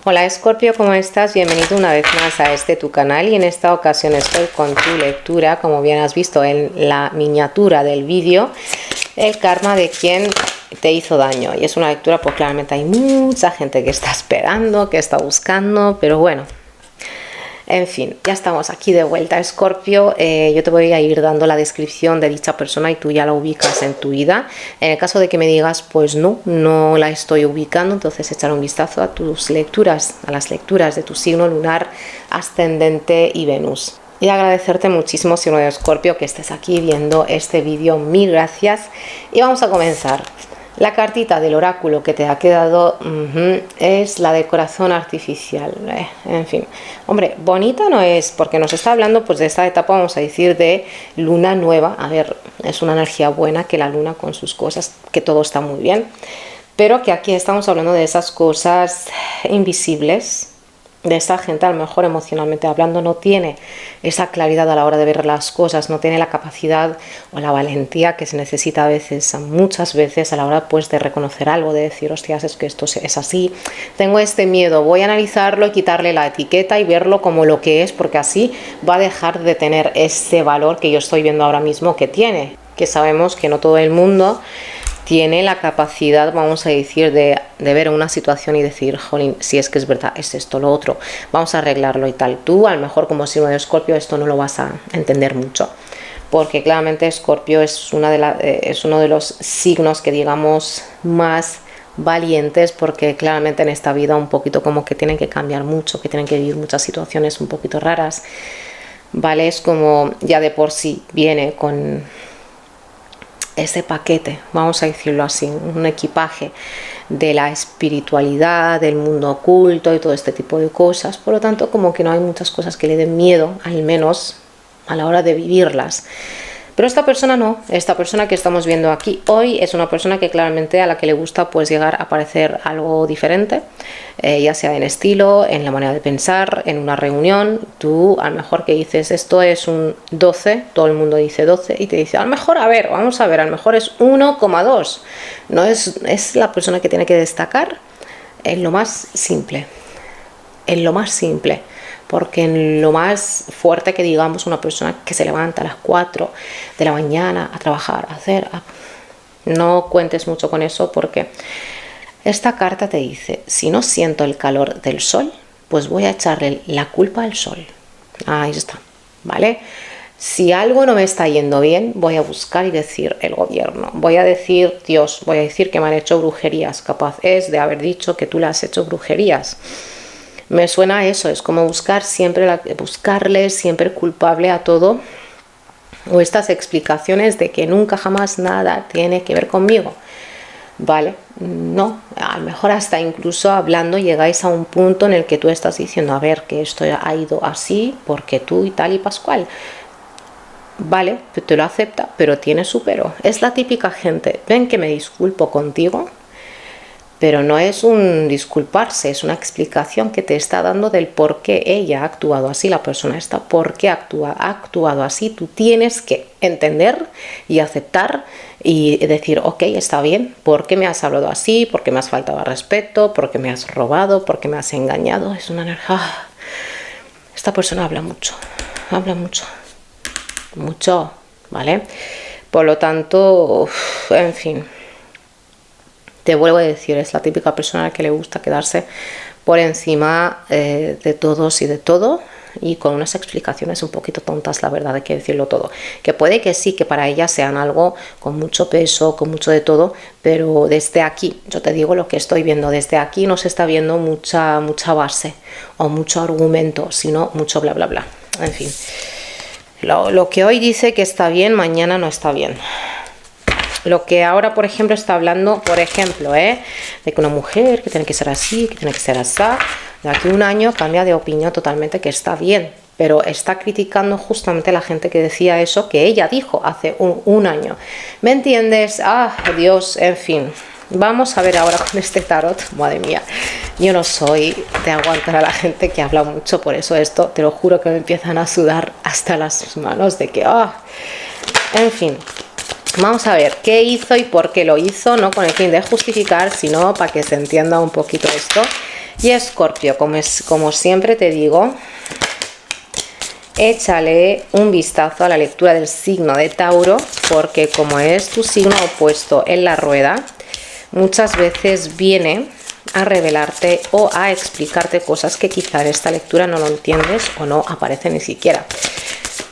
Hola Escorpio, ¿cómo estás? Bienvenido una vez más a tu canal y en esta ocasión estoy con tu lectura, como bien has visto en la miniatura del vídeo, el karma de quien te hizo daño. Y es una lectura, pues claramente hay mucha gente que está esperando, que está buscando, pero bueno. En fin, ya estamos aquí de vuelta, Escorpio. Yo te voy a ir dando la descripción de dicha persona y tú ya la ubicas en tu vida. En el caso de que me digas, pues no la estoy ubicando, entonces echar un vistazo a tus lecturas, a las lecturas de tu signo lunar, ascendente y Venus. Y agradecerte muchísimo, signo de Escorpio, que estés aquí viendo este vídeo. Mil gracias. Y vamos a comenzar. La cartita del oráculo que te ha quedado es la de corazón artificial. En fin, hombre, bonita no es, porque nos está hablando pues de esta etapa, vamos a decir, de luna nueva. A ver, es una energía buena que la luna con sus cosas, que todo está muy bien, pero que aquí estamos hablando de esas cosas invisibles, de esa gente a lo mejor emocionalmente hablando no tiene esa claridad a la hora de ver las cosas, no tiene la capacidad o la valentía que se necesita a veces, muchas veces a la hora pues de reconocer algo, de decir, hostias, es que esto es así, tengo este miedo, voy a analizarlo y quitarle la etiqueta y verlo como lo que es, porque así va a dejar de tener ese valor que yo estoy viendo ahora mismo que tiene, que sabemos que no todo el mundo tiene la capacidad, vamos a decir, de ver una situación y decir, jolín, si es que es verdad, es esto, lo otro, vamos a arreglarlo y tal. Tú, a lo mejor como signo de Escorpio, esto no lo vas a entender mucho, porque claramente Escorpio es uno de los signos que digamos más valientes, porque claramente en esta vida un poquito como que tienen que cambiar mucho, que tienen que vivir muchas situaciones un poquito raras, ¿vale? Es como ya de por sí viene con ese paquete, vamos a decirlo así, un equipaje de la espiritualidad, del mundo oculto y todo este tipo de cosas. Por lo tanto, como que no hay muchas cosas que le den miedo, al menos a la hora de vivirlas. Pero esta persona no, esta persona que estamos viendo aquí hoy es una persona que claramente a la que le gusta pues llegar a parecer algo diferente, ya sea en estilo, en la manera de pensar, en una reunión. Tú a lo mejor que dices esto es un 12, todo el mundo dice 12 y te dice a lo mejor, a ver, vamos a ver, a lo mejor es 1,2. No es la persona que tiene que destacar en lo más simple, en lo más simple. Porque en lo más fuerte que digamos una persona que se levanta a las 4 de la mañana a trabajar, a hacer, no cuentes mucho con eso, porque esta carta te dice, si no siento el calor del sol, pues voy a echarle la culpa al sol. Ahí está, ¿vale? Si algo no me está yendo bien, voy a buscar y decir el gobierno, voy a decir Dios, voy a decir que me han hecho brujerías, capaz es de haber dicho que tú le has hecho brujerías. Me suena a eso, es como buscarle siempre culpable a todo, o estas explicaciones de que nunca jamás nada tiene que ver conmigo, ¿vale? No, a lo mejor hasta incluso hablando llegáis a un punto en el que tú estás diciendo, a ver, que esto ha ido así porque tú y tal y pascual. Vale, te lo acepta, pero tiene su pero. Es la típica gente, ven que me disculpo contigo, pero no es un disculparse, es una explicación que te está dando del por qué ella ha actuado así, la persona esta, por qué ha actuado así. Tú tienes que entender y aceptar y decir, ok, está bien, ¿por qué me has hablado así? ¿Por qué me has faltado al respeto? ¿Por qué me has robado? ¿Por qué me has engañado? Es una energía. Esta persona habla mucho, mucho, ¿vale? Por lo tanto, en fin. Te vuelvo a decir, es la típica persona a la que le gusta quedarse por encima de todos y de todo, y con unas explicaciones un poquito tontas, la verdad, hay que decirlo todo. Que puede que sí, que para ellas sean algo con mucho peso, con mucho de todo, pero desde aquí, yo te digo lo que estoy viendo, desde aquí no se está viendo mucha base o mucho argumento, sino mucho bla bla bla. En fin, lo que hoy dice que está bien, mañana no está bien. Lo que ahora, por ejemplo, está hablando, por ejemplo, de que una mujer que tiene que ser así, que tiene que ser así, de aquí a un año cambia de opinión totalmente, que está bien, pero está criticando justamente a la gente que decía eso, que ella dijo hace un año. ¿Me entiendes? Ah, Dios, en fin. Vamos a ver ahora con este tarot. Madre mía, yo no soy de aguantar a la gente que habla mucho, por eso esto, te lo juro que me empiezan a sudar hasta las manos de que, en fin. Vamos a ver qué hizo y por qué lo hizo, no con el fin de justificar, sino para que se entienda un poquito esto. Y Escorpio, como siempre te digo, échale un vistazo a la lectura del signo de Tauro, porque como es tu signo opuesto en la rueda, muchas veces viene a revelarte o a explicarte cosas que quizá en esta lectura no lo entiendes o no aparece ni siquiera.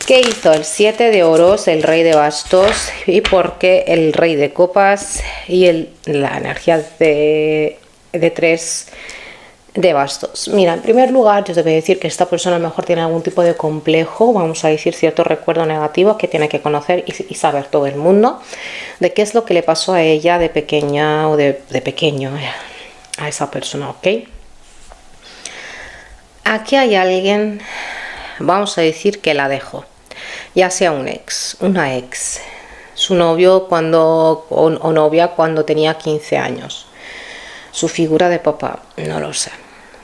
¿Qué hizo el 7 de oros, el rey de bastos, y por qué el rey de copas y la energía de 3 de bastos? Mira, en primer lugar yo te voy a decir que esta persona a lo mejor tiene algún tipo de complejo, vamos a decir cierto recuerdo negativo que tiene que conocer y saber todo el mundo de qué es lo que le pasó a ella de pequeña o de pequeño a esa persona, ¿ok? Aquí hay alguien, vamos a decir que la dejó, ya sea un ex, una ex, su novio o novia cuando tenía 15 años, su figura de papá, no lo sé,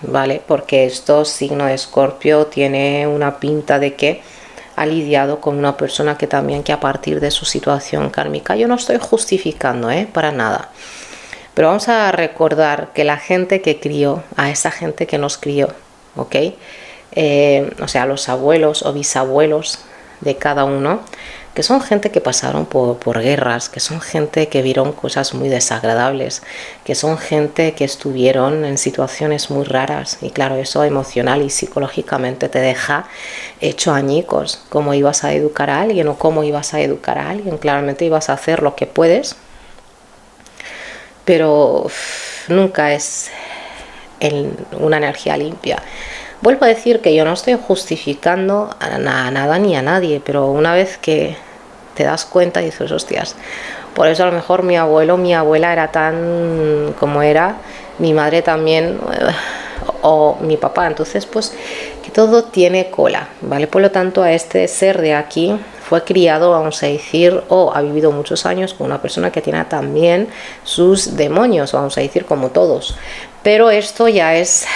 ¿vale? Porque esto, signo de Escorpio, tiene una pinta de que ha lidiado con una persona que también, que a partir de su situación kármica, yo no estoy justificando, para nada. Pero vamos a recordar que la gente que crió, a esa gente que nos crió, ¿ok? O sea, los abuelos o bisabuelos de cada uno, que son gente que pasaron por guerras, que son gente que vieron cosas muy desagradables, que son gente que estuvieron en situaciones muy raras. Y claro, eso emocional y psicológicamente te deja hecho añicos. Cómo ibas a educar a alguien o cómo ibas a educar a alguien. Claramente ibas a hacer lo que puedes, pero nunca es una energía limpia. Vuelvo a decir que yo no estoy justificando a nada ni a nadie, pero una vez que te das cuenta dices, hostias, por eso a lo mejor mi abuelo, mi abuela era tan como era, mi madre también, o mi papá. Entonces, pues, que todo tiene cola, ¿vale? Por lo tanto, a este ser de aquí fue criado, vamos a decir, o ha vivido muchos años con una persona que tiene también sus demonios, vamos a decir, como todos. Pero esto ya es,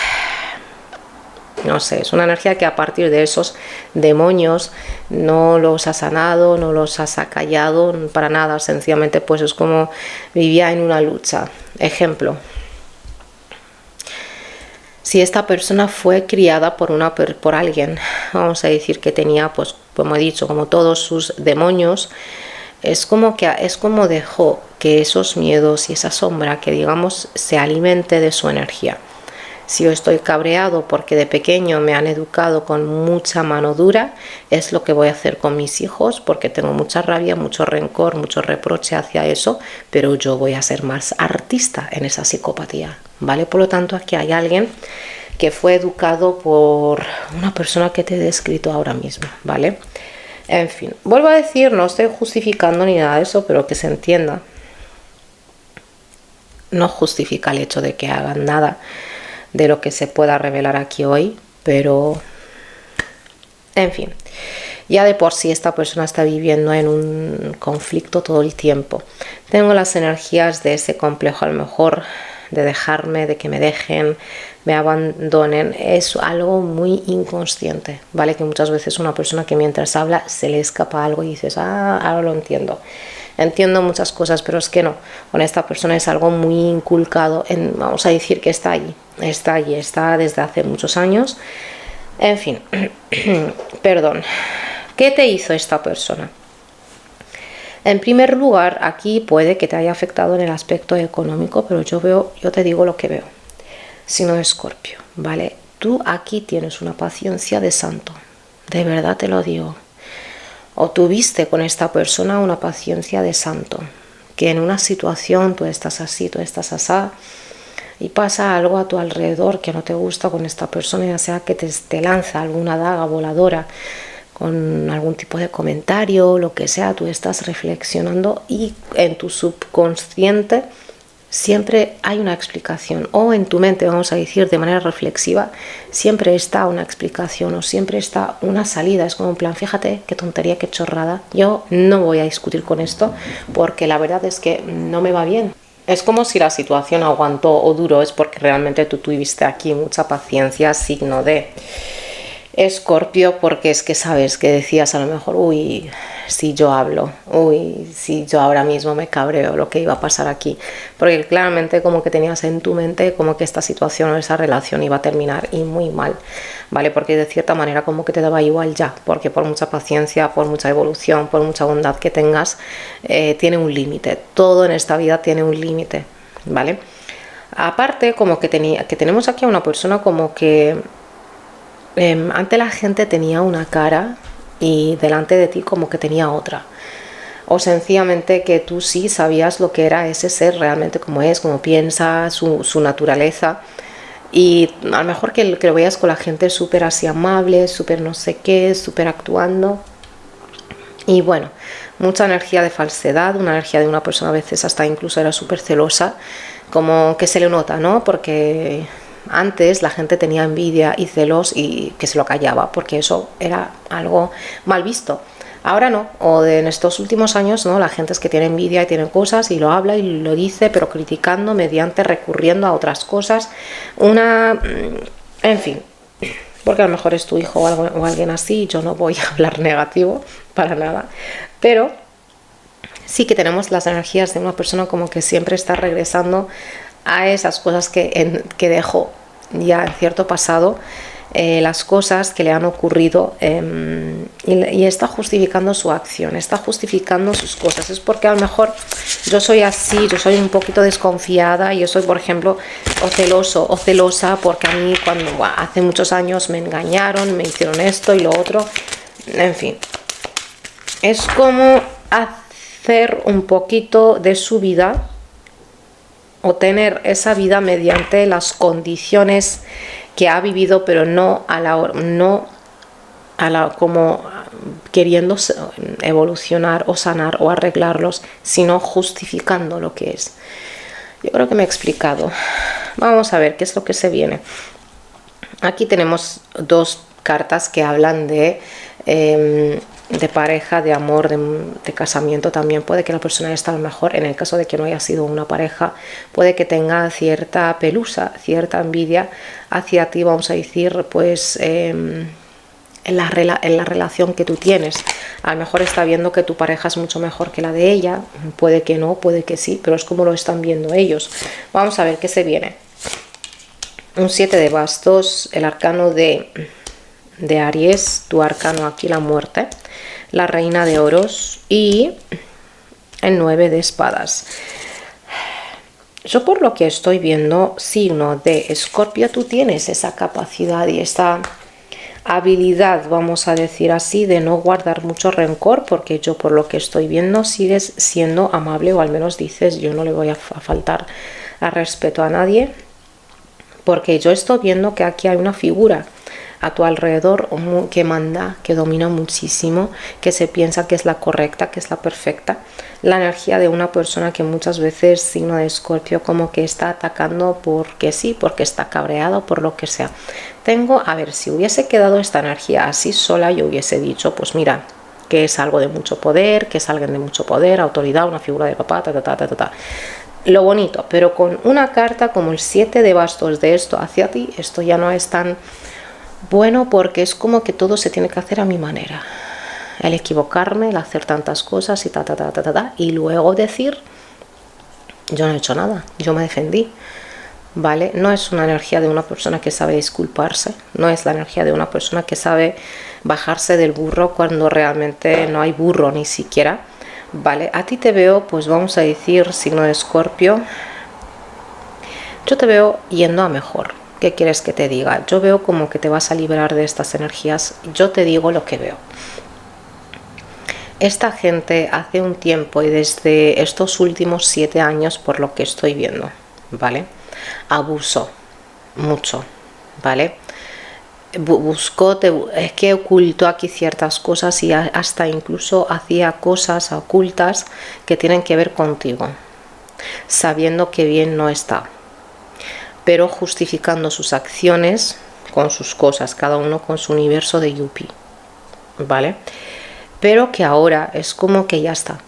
no sé, es una energía que a partir de esos demonios no los ha sanado, no los has acallado para nada. Sencillamente, pues es como vivía en una lucha. Ejemplo, si esta persona fue criada por alguien, vamos a decir que tenía, pues como he dicho, como todos sus demonios, es como dejó que esos miedos y esa sombra, que digamos, se alimente de su energía. Si yo estoy cabreado porque de pequeño me han educado con mucha mano dura, es lo que voy a hacer con mis hijos, porque tengo mucha rabia, mucho rencor, mucho reproche hacia eso, pero yo voy a ser más artista en esa psicopatía, ¿vale? Por lo tanto, aquí hay alguien que fue educado por una persona que te he descrito ahora mismo, ¿vale? En fin, vuelvo a decir, no estoy justificando ni nada de eso, pero que se entienda. No justifica el hecho de que hagan nada de lo que se pueda revelar aquí hoy, pero en fin, ya de por sí esta persona está viviendo en un conflicto todo el tiempo. Tengo las energías de ese complejo, a lo mejor de dejarme, de que me dejen, me abandonen. Es algo muy inconsciente, ¿vale? Que muchas veces una persona que mientras habla se le escapa algo y dices, ahora lo entiendo. Entiendo muchas cosas, pero es que no, con esta persona es algo muy inculcado, vamos a decir que está allí, está desde hace muchos años. En fin, perdón. ¿Qué te hizo esta persona? En primer lugar, aquí puede que te haya afectado en el aspecto económico, pero yo te digo lo que veo. Signo de Escorpio, ¿vale? Tú aquí tienes una paciencia de santo, de verdad te lo digo. O tuviste con esta persona una paciencia de santo, que en una situación tú estás así, tú estás asá, y pasa algo a tu alrededor que no te gusta con esta persona, ya sea que te lanza alguna daga voladora con algún tipo de comentario, lo que sea, tú estás reflexionando y en tu subconsciente siempre hay una explicación, o en tu mente, vamos a decir de manera reflexiva, siempre está una explicación o siempre está una salida. Es como en plan, fíjate qué tontería, qué chorrada, yo no voy a discutir con esto porque la verdad es que no me va bien. Es como si la situación aguantó o duró, es porque realmente tú tuviste aquí mucha paciencia, signo de... Escorpio, porque es que sabes que decías a lo mejor, uy, si yo hablo, uy, si yo ahora mismo me cabreo, lo que iba a pasar aquí, porque claramente como que tenías en tu mente como que esta situación o esa relación iba a terminar y muy mal, ¿vale? Porque de cierta manera como que te daba igual ya, porque por mucha paciencia, por mucha evolución, por mucha bondad que tengas, tiene un límite, todo en esta vida tiene un límite, ¿vale? Aparte como que tenemos aquí a una persona como que ante la gente tenía una cara y delante de ti como que tenía otra. O sencillamente que tú sí sabías lo que era ese ser realmente, como es, como piensa, su naturaleza. Y a lo mejor que lo veas con la gente súper así amable, súper no sé qué, súper actuando. Y bueno, mucha energía de falsedad, una energía de una persona a veces hasta incluso era súper celosa, como que se le nota, ¿no? Porque antes la gente tenía envidia y celos y que se lo callaba, porque eso era algo mal visto. Ahora no, en estos últimos años no, la gente es que tiene envidia y tiene cosas y lo habla y lo dice, pero criticando mediante recurriendo a otras cosas. En fin, porque a lo mejor es tu hijo o alguien así, yo no voy a hablar negativo para nada, pero sí que tenemos las energías de una persona como que siempre está regresando a esas cosas que dejó ya en cierto pasado, las cosas que le han ocurrido, y está justificando su acción, está justificando sus cosas. Es porque a lo mejor yo soy así, yo soy un poquito desconfiada, yo soy por ejemplo o celoso o celosa porque a mí cuando hace muchos años me engañaron, me hicieron esto y lo otro, en fin, es como hacer un poquito de su vida o tener esa vida mediante las condiciones que ha vivido, pero no como queriendo evolucionar o sanar o arreglarlos, sino justificando lo que es. Yo creo que me he explicado. Vamos a ver qué es lo que se viene. Aquí tenemos dos cartas que hablan de pareja, de amor, de casamiento. También puede que la persona esta, a lo mejor en el caso de que no haya sido una pareja, puede que tenga cierta pelusa, cierta envidia hacia ti, vamos a decir, pues en la relación que tú tienes. A lo mejor está viendo que tu pareja es mucho mejor que la de ella, puede que no, puede que sí, pero es como lo están viendo ellos. Vamos a ver qué se viene. Un 7 de bastos, el arcano de Aries, tu arcano aquí, la muerte, la reina de oros y el 9 de espadas. Yo por lo que estoy viendo, signo de Escorpio, tú tienes esa capacidad y esta habilidad, vamos a decir así, de no guardar mucho rencor, porque yo por lo que estoy viendo sigues siendo amable, o al menos dices yo no le voy a faltar al respeto a nadie, porque yo estoy viendo que aquí hay una figura a tu alrededor que manda, que domina muchísimo, que se piensa que es la correcta, que es la perfecta. La energía de una persona que muchas veces, signo de Escorpio, como que está atacando porque sí, porque está cabreado, por lo que sea. A ver, si hubiese quedado esta energía así sola, yo hubiese dicho, pues mira, que es algo de mucho poder, que es alguien de mucho poder, autoridad, una figura de papá, lo bonito, pero con una carta como el 7 de bastos de esto hacia ti, esto ya no es tan bueno, porque es como que todo se tiene que hacer a mi manera, el equivocarme, el hacer tantas cosas y y luego decir yo no he hecho nada, yo me defendí, ¿vale? No es una energía de una persona que sabe disculparse, no es la energía de una persona que sabe bajarse del burro cuando realmente no hay burro ni siquiera, ¿vale? A ti te veo, pues vamos a decir, signo de Escorpio, yo te veo yendo a mejor. ¿Qué quieres que te diga? Yo veo como que te vas a liberar de estas energías. Yo te digo lo que veo. Esta gente hace un tiempo y desde estos últimos 7 años, por lo que estoy viendo, ¿vale? Abusó mucho, ¿vale? Buscó, es que ocultó aquí ciertas cosas y hasta incluso hacía cosas ocultas que tienen que ver contigo, sabiendo que bien no está, pero justificando sus acciones con sus cosas, cada uno con su universo de Yuppie, ¿vale? Pero que ahora es como que ya está,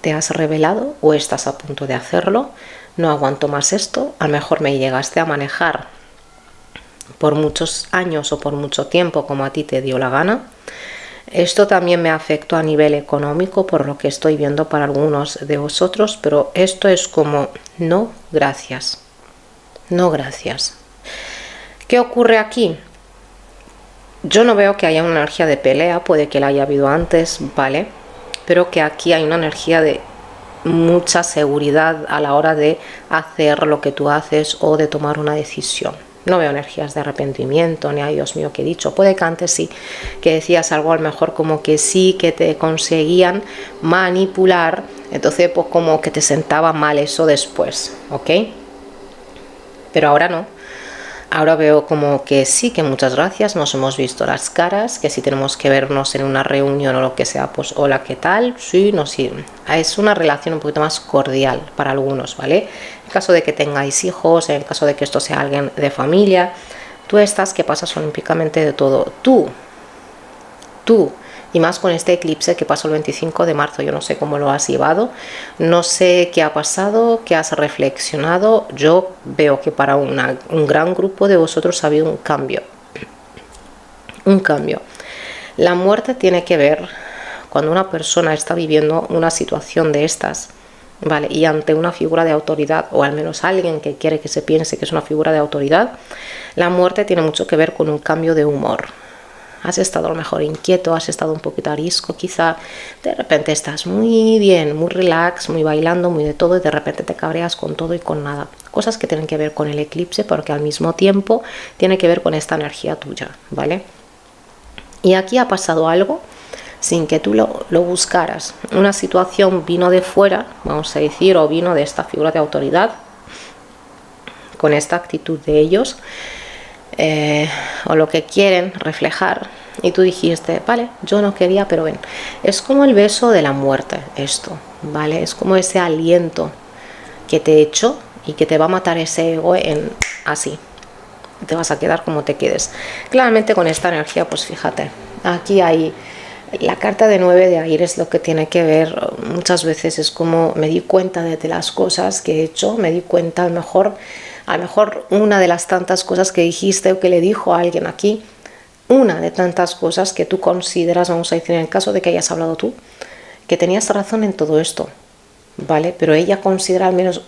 te has revelado o estás a punto de hacerlo, no aguanto más esto, a lo mejor me llegaste a manejar por muchos años o por mucho tiempo como a ti te dio la gana. Esto también me afectó a nivel económico por lo que estoy viendo para algunos de vosotros, pero esto es como no gracias, no gracias. ¿Qué ocurre aquí? Yo no veo que haya una energía de pelea, puede que la haya habido antes, ¿vale? Pero que aquí hay una energía de mucha seguridad a la hora de hacer lo que tú haces o de tomar una decisión. No veo energías de arrepentimiento, ni ay Dios mío, ¿qué he dicho? Puede que antes sí, que decías algo a lo mejor como que sí, que te conseguían manipular, entonces pues como que te sentaba mal eso después, ¿ok? Pero ahora no. Ahora veo como que sí, que muchas gracias, nos hemos visto las caras, que si tenemos que vernos en una reunión o lo que sea, pues hola, ¿qué tal? Sí, no, sí. Es una relación un poquito más cordial para algunos, ¿vale? En caso de que tengáis hijos, en caso de que esto sea alguien de familia, tú estás que pasas olímpicamente de todo. Tú, y más con este eclipse que pasó el 25 de marzo, yo no sé cómo lo has llevado, no sé qué ha pasado, qué has reflexionado. Yo veo que para un gran grupo de vosotros ha habido un cambio. Un cambio. La muerte tiene que ver cuando una persona está viviendo una situación de estas, ¿vale? Y ante una figura de autoridad, o al menos alguien que quiere que se piense que es una figura de autoridad, la muerte tiene mucho que ver con un cambio de humor. Has estado a lo mejor inquieto, has estado un poquito arisco, quizá de repente estás muy bien, muy relax, muy bailando, muy de todo, y de repente te cabreas con todo y con nada. Cosas que tienen que ver con el eclipse, porque al mismo tiempo tiene que ver con esta energía tuya, ¿vale? Y aquí ha pasado algo sin que tú lo buscaras. Una situación vino de fuera, vamos a decir, o vino de esta figura de autoridad, con esta actitud de ellos, o lo que quieren reflejar, y tú dijiste, vale, yo no quería, pero ven, es como el beso de la muerte esto, ¿vale? Es como ese aliento que te echo y que te va a matar ese ego en así, te vas a quedar como te quedes. Claramente con esta energía, pues fíjate, aquí hay la carta de 9 de aire, es lo que tiene que ver, muchas veces es como me di cuenta de las cosas que he hecho, me di cuenta a lo mejor una de las tantas cosas que dijiste o que le dijo a alguien aquí, una de tantas cosas que tú consideras, vamos a decir, en el caso de que hayas hablado tú, que tenías razón en todo esto, ¿vale? Pero ella considera al menos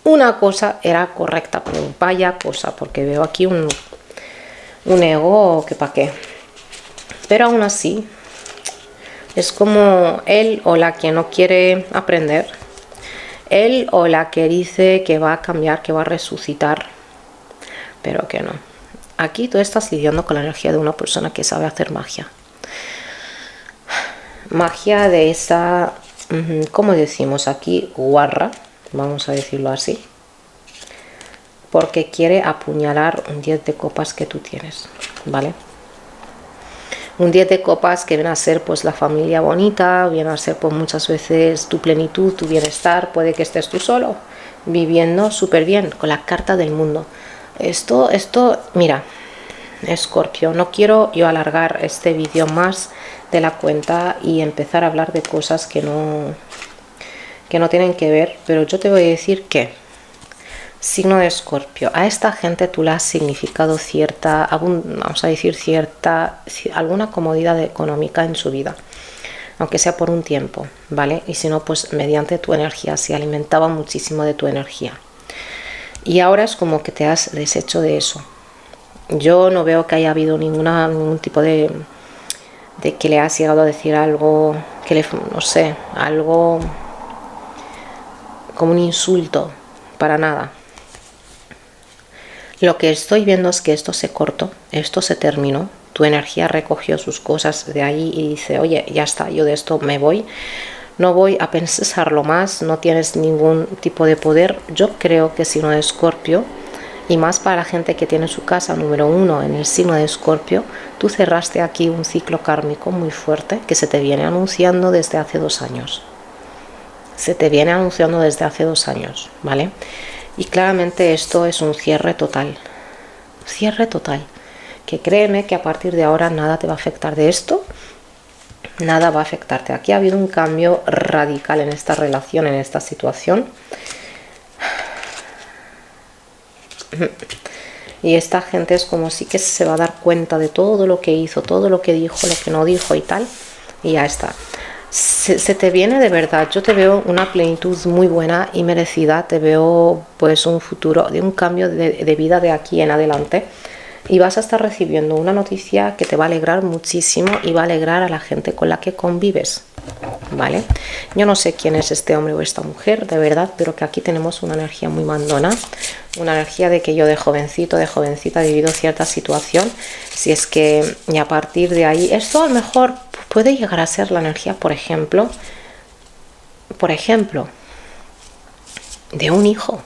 una cosa era correcta, pero vaya cosa, porque veo aquí un ego que pa' qué. Pero aún así, es como él o la que no quiere aprender, él o la que dice que va a cambiar, que va a resucitar, pero que no. Aquí tú estás lidiando con la energía de una persona que sabe hacer magia. Magia de esa, ¿cómo decimos aquí? Guarra, vamos a decirlo así. Porque quiere apuñalar un 10 de copas que tú tienes, ¿vale? Un 10 de copas que viene a ser pues la familia bonita, viene a ser pues muchas veces tu plenitud, tu bienestar. Puede que estés tú solo, viviendo súper bien, con la carta del mundo. Esto, mira, Escorpio, no quiero yo alargar este vídeo más de la cuenta y empezar a hablar de cosas que no tienen que ver, pero yo te voy a decir que signo de Escorpio, a esta gente tú le has significado cierta, vamos a decir alguna comodidad económica en su vida, aunque sea por un tiempo, ¿vale? Y si no, pues mediante tu energía, se alimentaba muchísimo de tu energía. Y ahora es como que te has deshecho de eso. Yo no veo que haya habido ningún tipo de que le has llegado a decir algo, no sé, algo como un insulto, para nada. Lo que estoy viendo es que esto se cortó, esto se terminó, tu energía recogió sus cosas de ahí y dice, oye, ya está, yo de esto me voy, no voy a pensarlo más, no tienes ningún tipo de poder. Yo creo que signo de Escorpio, y más para la gente que tiene su casa número 1 en el signo de Escorpio, tú cerraste aquí un ciclo kármico muy fuerte que se te viene anunciando desde hace 2 años. Se te viene anunciando desde hace 2 años, ¿vale? Y claramente esto es un cierre total, que créeme que a partir de ahora nada te va a afectar de esto, nada va a afectarte. Aquí ha habido un cambio radical en esta relación, en esta situación. Y esta gente es como sí que se va a dar cuenta de todo lo que hizo, todo lo que dijo, lo que no dijo y tal, y ya está. Se te viene de verdad, yo te veo una plenitud muy buena y merecida, te veo pues un futuro, de un cambio de vida de aquí en adelante, y vas a estar recibiendo una noticia que te va a alegrar muchísimo y va a alegrar a la gente con la que convives, ¿vale? Yo no sé quién es este hombre o esta mujer, de verdad, pero que aquí tenemos una energía muy mandona, una energía de que yo de jovencito, de jovencita he vivido cierta situación, si es que, y a partir de ahí, esto a lo mejor puede llegar a ser la energía, por ejemplo, de un hijo,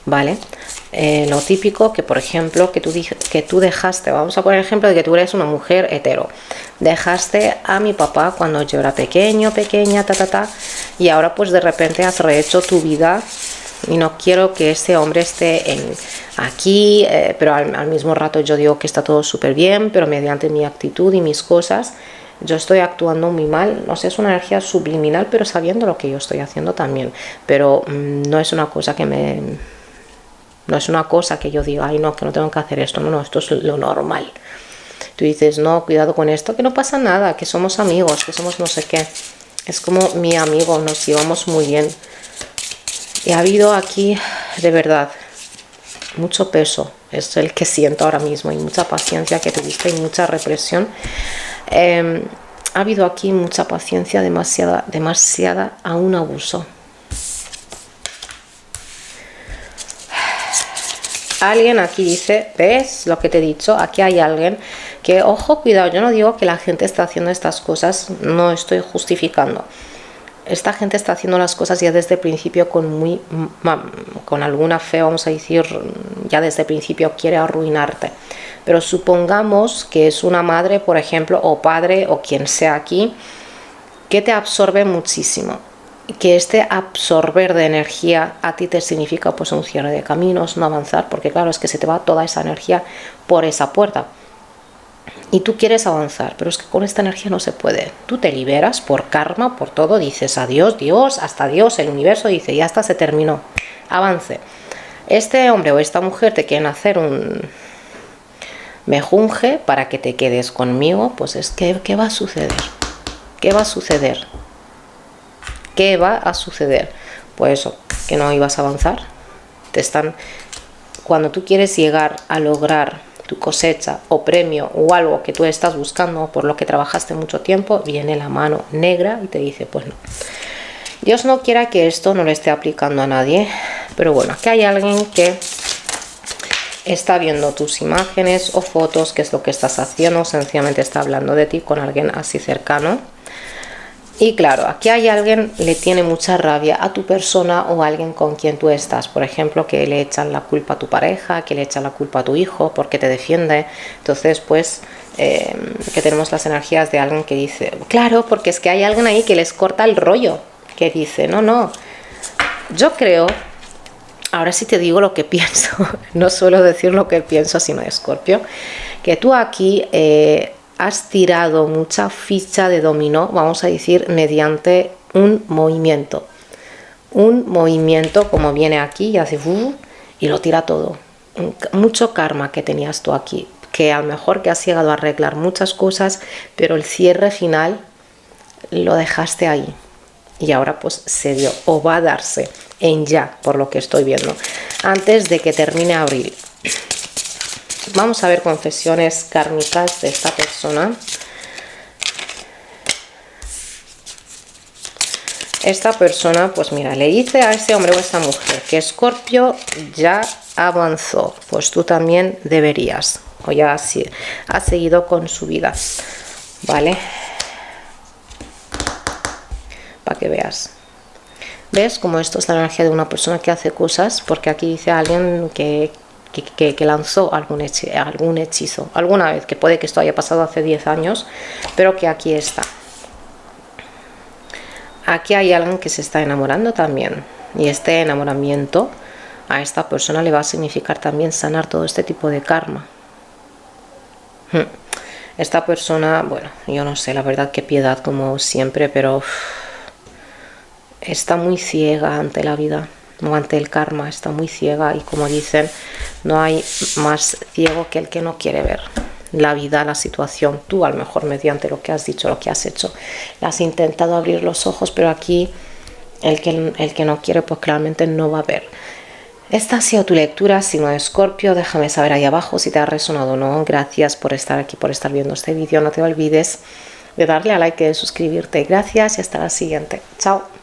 ¿vale? Lo típico que, por ejemplo, que tú dejaste, vamos a poner el ejemplo de que tú eres una mujer hetero, dejaste a mi papá cuando yo era pequeña, y ahora pues de repente has rehecho tu vida y no quiero que este hombre esté aquí, pero al mismo rato yo digo que está todo súper bien, pero mediante mi actitud y mis cosas yo estoy actuando muy mal, no sé, es una energía subliminal, pero sabiendo lo que yo estoy haciendo también, pero no es una cosa que no es una cosa que yo diga, ay no, que no tengo que hacer esto, no, esto es lo normal. Tú dices, no, cuidado con esto, que no pasa nada, que somos amigos, que somos no sé qué. Es como mi amigo, nos llevamos muy bien. Y ha habido aquí, de verdad, mucho peso, es el que siento ahora mismo, y mucha paciencia que tuviste y mucha represión. Ha habido aquí mucha paciencia, demasiada a un abuso. Alguien aquí dice, ¿ves lo que te he dicho? Aquí hay alguien que, ojo, cuidado, yo no digo que la gente está haciendo estas cosas, no estoy justificando. Esta gente está haciendo las cosas ya desde el principio con alguna fe, vamos a decir, ya desde el principio quiere arruinarte. Pero supongamos que es una madre, por ejemplo, o padre, o quien sea aquí, que te absorbe muchísimo. Que este absorber de energía a ti te significa pues un cierre de caminos, no avanzar, porque claro, es que se te va toda esa energía por esa puerta. Y tú quieres avanzar, pero es que con esta energía no se puede. Tú te liberas por karma, por todo, dices adiós, Dios, hasta Dios, el universo dice, ya está, se terminó, avance. Este hombre o esta mujer te quieren hacer un mejunje para que te quedes conmigo, pues es que, ¿qué va a suceder? ¿Qué va a suceder? ¿Qué va a suceder? Pues eso, que no ibas a avanzar. Cuando tú quieres llegar a lograr tu cosecha o premio o algo que tú estás buscando, por lo que trabajaste mucho tiempo, viene la mano negra y te dice, pues no. Dios no quiera que esto no le esté aplicando a nadie, pero bueno, que hay alguien que está viendo tus imágenes o fotos, qué es lo que estás haciendo, sencillamente está hablando de ti con alguien así cercano. Y claro, aquí hay alguien le tiene mucha rabia a tu persona o a alguien con quien tú estás. Por ejemplo, que le echan la culpa a tu pareja, que le echan la culpa a tu hijo porque te defiende. Entonces, pues, que tenemos las energías de alguien que dice, claro, porque es que hay alguien ahí que les corta el rollo. Que dice, no, yo creo, ahora sí te digo lo que pienso, no suelo decir lo que pienso sino Escorpio, que tú aquí has tirado mucha ficha de dominó, vamos a decir, mediante un movimiento como viene aquí y hace y lo tira todo. Mucho karma que tenías tú aquí, que a lo mejor que has llegado a arreglar muchas cosas, pero el cierre final lo dejaste ahí y ahora pues se dio o va a darse en ya, por lo que estoy viendo, antes de que termine abril. Vamos a ver confesiones kármicas de esta persona. Esta persona, pues mira, le dice a este hombre o a esta mujer que Escorpio ya avanzó, pues tú también deberías, o ya ha seguido con su vida, ¿vale? Para que veas. ¿Ves cómo esto es la energía de una persona que hace cosas? Porque aquí dice alguien que lanzó algún hechizo alguna vez, que puede que esto haya pasado hace 10 años, pero que aquí está. Aquí hay alguien que se está enamorando también, y este enamoramiento a esta persona le va a significar también sanar todo este tipo de karma. Esta persona, bueno, yo no sé, la verdad, qué piedad como siempre, pero está muy ciega ante la vida, ante el karma, está muy ciega y como dicen, no hay más ciego que el que no quiere ver la vida, la situación. Tú a lo mejor mediante lo que has dicho, lo que has hecho, le has intentado abrir los ojos, pero aquí el que no quiere pues claramente no va a ver. Esta ha sido tu lectura, signo de Escorpio. Déjame saber ahí abajo si te ha resonado o no. Gracias por estar aquí, por estar viendo este vídeo. No te olvides de darle a like y de suscribirte. Gracias y hasta la siguiente. Chao.